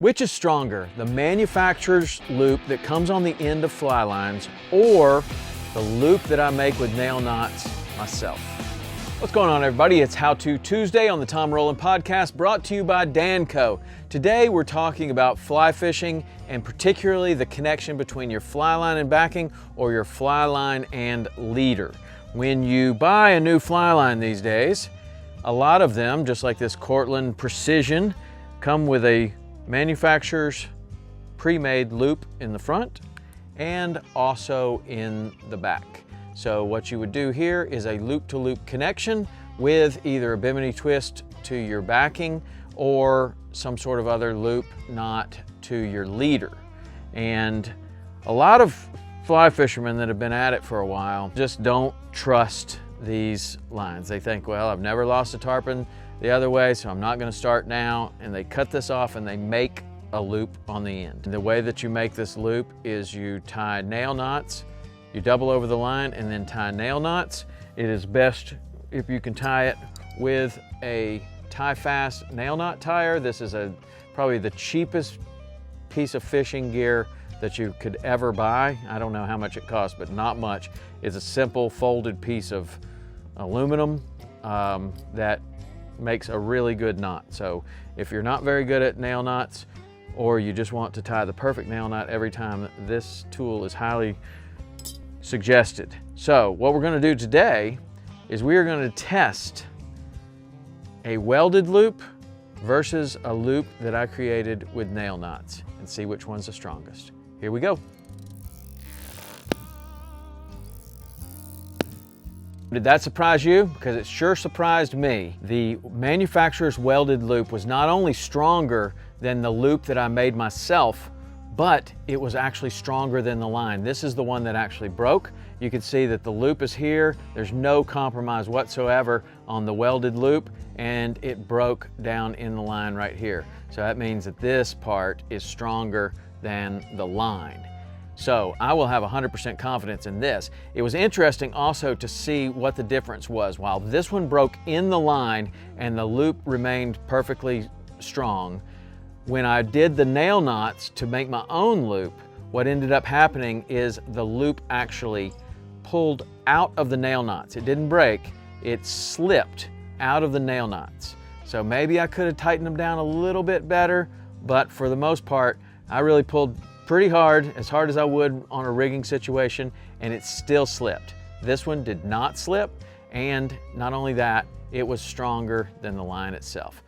Which is stronger, the manufacturer's loop that comes on the end of fly lines or the loop that I make with nail knots myself? What's going on, everybody? It's How To Tuesday on the Tom Rowland Podcast, brought to you by Danco. Today we're talking about fly fishing and particularly the connection between your fly line and backing or your fly line and leader. When you buy a new fly line these days, a lot of them, just like this Cortland Precision, come with a manufacturer's pre-made loop in the front and also in the back. So what you would do here is a loop-to-loop connection with either a bimini twist to your backing or some sort of other loop knot to your leader. And a lot of fly fishermen that have been at it for a while just don't trust these lines. They think, well, I've never lost a tarpon the other way, so I'm not going to start now, and they cut this off and they make a loop on the end. And the way that you make this loop is you tie nail knots, you double over the line and then tie nail knots. It is best if you can tie it with a tie fast nail knot tire. This is probably the cheapest piece of fishing gear that you could ever buy. I don't know how much it costs, but not much. It's a simple folded piece of aluminum that makes a really good knot. So if you're not very good at nail knots or you just want to tie the perfect nail knot every time, this tool is highly suggested. So what we're going to do today is we are going to test a welded loop versus a loop that I created with nail knots and see which one's the strongest. Here we go. Did that surprise you? Because it sure surprised me. The manufacturer's welded loop was not only stronger than the loop that I made myself, but it was actually stronger than the line. This is the one that actually broke. You can see that the loop is here. There's no compromise whatsoever on the welded loop, and it broke down in the line right here. So that means that this part is stronger than the line. So I will have 100% confidence in this. It was interesting also to see what the difference was. While this one broke in the line and the loop remained perfectly strong, when I did the nail knots to make my own loop, what ended up happening is the loop actually pulled out of the nail knots. It didn't break, it slipped out of the nail knots. So maybe I could have tightened them down a little bit better, but for the most part, I really pulled pretty hard, as hard as I would on a rigging situation, and it still slipped. This one did not slip, and not only that, it was stronger than the line itself.